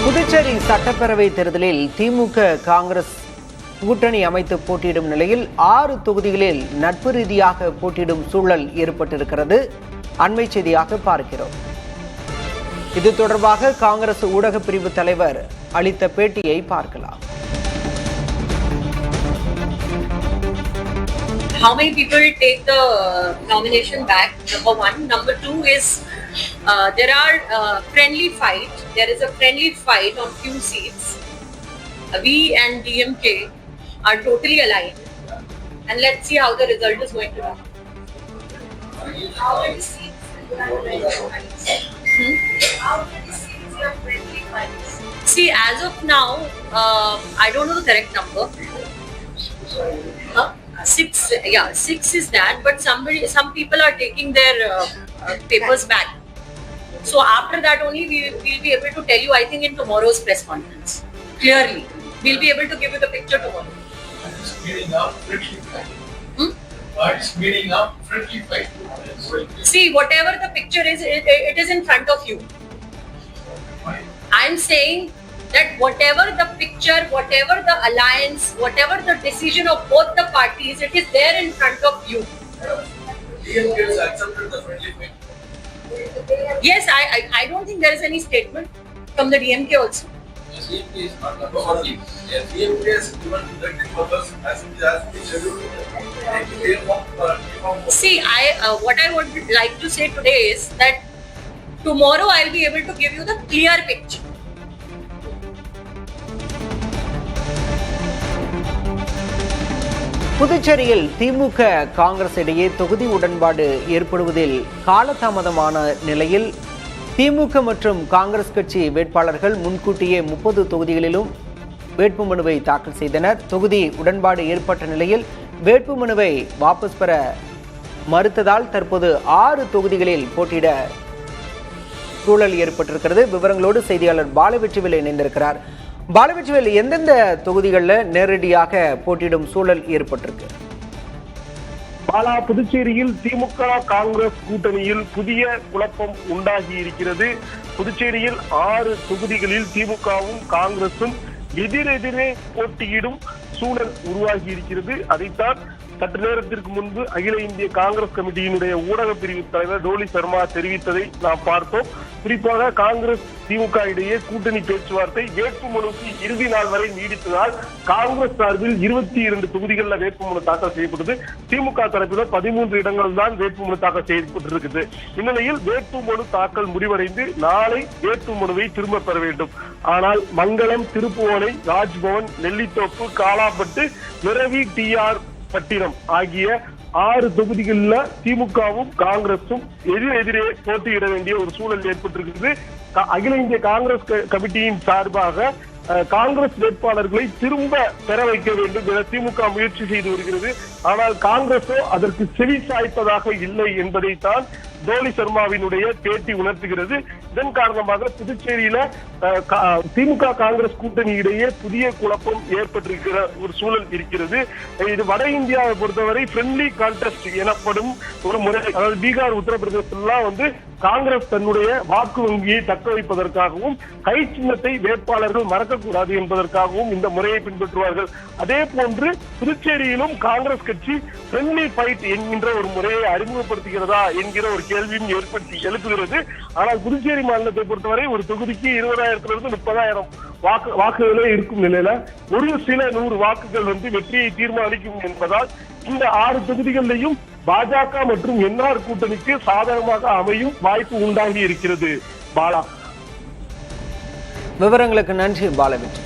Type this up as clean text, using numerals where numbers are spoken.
புதுச்சேரி சட்டப்பேரவை தேர்தலில் திமுக காங்கிரஸ் கூட்டணி அமைத்து போட்டியிடும் நிலையில் 6 தொகுதிகளில் நட்பு ரீதியாக போட்டியிடும் சூழல் ஏற்பட்டிருக்கிறது. அண்மை செய்தியாக பார்க்கிறோம். இது தொடர்பாக காங்கிரஸ் ஊடக பிரிவு தலைவர் அளித்த பேட்டியை பார்க்கலாம். How many people take the nomination back? Number one. Number two is there are friendly fight. There is a friendly fight on few seats. We and DMK are totally aligned, and let's see how the result is going to be. How many seats? How many seats are friendly fights? See, as of now, I don't know the correct number. Six is that, but some people are taking their papers back. So after that only we'll be able to tell you, I think in tomorrow's press conference. Clearly, we'll be able to give you the picture tomorrow. It's speeding up friendly fight. It's speeding up friendly fight. See, whatever the picture is, it is in front of you. I'm saying that whatever the picture, whatever the alliance, whatever the decision of both the parties, it is there in front of you. DMK has accepted the friendly fight. Yes, I don't think there is any statement from the DMK also. Yes, DMK is not number 40. Yes, DMK has given directive purpose as it has been scheduled. See, what I would like to say today is that tomorrow I'll be able to give you the clear picture. புதுச்சேரியில் திமுக காங்கிரஸ் இடையே தொகுதி உடன்பாடு ஏற்படுவதில் காலதாமதமான நிலையில் திமுக மற்றும் காங்கிரஸ் கட்சி வேட்பாளர்கள் முன்கூட்டியே 30 தொகுதிகளிலும் வேட்புமனுவை தாக்கல் செய்தனர். தொகுதி உடன்பாடு ஏற்பட்ட நிலையில் வேட்புமனுவை வாபஸ் பெற மறுத்ததால் தற்போது 6 தொகுதிகளில் போட்டியிட சூழல் ஏற்பட்டிருக்கிறது. விவரங்களோடு செய்தியாளர் பாலவெற்றிவேல் இணைந்திருக்கிறார். பாலவெற்றிவேல், எந்தெந்த தொகுதிகளில் நேரடியாக போட்டியிடும் சூழல் ஏற்பட்டிருக்கு? பாலா, புதுச்சேரியில் திமுக காங்கிரஸ் கூட்டணியில் புதிய குழப்பம் உண்டாகி இருக்கிறது. புதுச்சேரியில் 6 தொகுதிகளில் திமுகவும் காங்கிரசும் எதிரெதிரே போட்டியிடும் சூழல் உருவாகி இருக்கிறது. அதைத்தான் சற்று நேரத்திற்கு முன்பு அகில இந்திய காங்கிரஸ் கமிட்டியினுடைய ஊடக பிரிவு தலைவர் டோலி சர்மா தெரிவித்ததை நாம் பார்த்தோம். குறிப்பாக காங்கிரஸ் திமுக இடையே கூட்டணி பேச்சுவார்த்தை வேட்புமனுக்கு இறுதி நாள் வரை நீடித்ததால் காங்கிரஸ் சார்பில் 22 தொகுதிகளில் வேட்புமனு தாக்கல் செய்யப்பட்டது. திமுக தரப்பில் 13 இடங்கள் தான் வேட்புமனு தாக்கல் செய்யப்பட்டிருக்கிறது. இந்நிலையில் வேட்புமனு தாக்கல் முடிவடைந்து நாளை வேட்புமனுவை திரும்ப பெற வேண்டும். ஆனால் மங்களம், திருப்புவனை, ராஜ்பவன், நெல்லித்தோப்பு, காலாப்பட்டு, நிரவி, டிஆர் பட்டினம் ஆகிய 6 தொகுதிகளில் திமுகவும் காங்கிரசும் எதிரெதிரே போட்டியிட வேண்டிய ஒரு சூழல் ஏற்பட்டிருக்கிறது. அகில இந்திய காங்கிரஸ் கமிட்டியின் சார்பாக காங்கிரஸ் வேட்பாளர்களை திரும்ப பெற வைக்க வேண்டும் என திமுக முயற்சி செய்து வருகிறது. ஆனால் காங்கிரஸோ அதற்கு செவி சாய்ப்பதாக இல்லை என்பதைத்தான் டோலி சர்மாவினுடைய பேட்டி உணர்த்துகிறது. இதன் காரணமாக புதுச்சேரியில திமுக காங்கிரஸ் கூட்டணி இடையே புதிய குழப்பம் ஏற்பட்டிருக்கிற ஒரு சூழல் இருக்கிறது. இது வட இந்தியாவை பொறுத்தவரை ஃப்ரெண்ட்லி கான்டெஸ்ட் எனப்படும் ஒரு முறை. அதாவது பீகார், உத்தரப்பிரதேசம் காங்கிரஸ் தன்னுடைய வாக்கு வங்கியை தக்க வைப்பதற்காகவும் கை சின்னத்தை வேட்பாளர்கள் மறக்கக்கூடாது என்பதற்காகவும் இந்த முறையை பின்பற்றுவார்கள். அதே போன்று புதுச்சேரியிலும் காங்கிரஸ் கட்சி ஃப்ரெண்ட்லி ஃபைட் என்கின்ற ஒரு முறையை அறிமுகப்படுத்துகிறதா என்கிற ஒரு கேள்வியும் எழுப்புகிறது. ஆனால் புதுச்சேரி மாநிலத்தை பொறுத்தவரை ஒரு தொகுதிக்கு 20,000 to 30,000 வாக்குகளே இருக்கும் நிலையில ஒரு சில 100 வாக்குகள் வெற்றியை தீர்மானிக்கும் என்பதால் இந்த 6 தொகுதிகளிலையும் பாஜக மற்றும் என்ஆர் கூட்டணிக்கு சாதகமாக அமையும் வாய்ப்பு உண்டாகி இருக்கிறது. பாலா, விவரங்களுக்கு நன்றி பாலவெற்றி.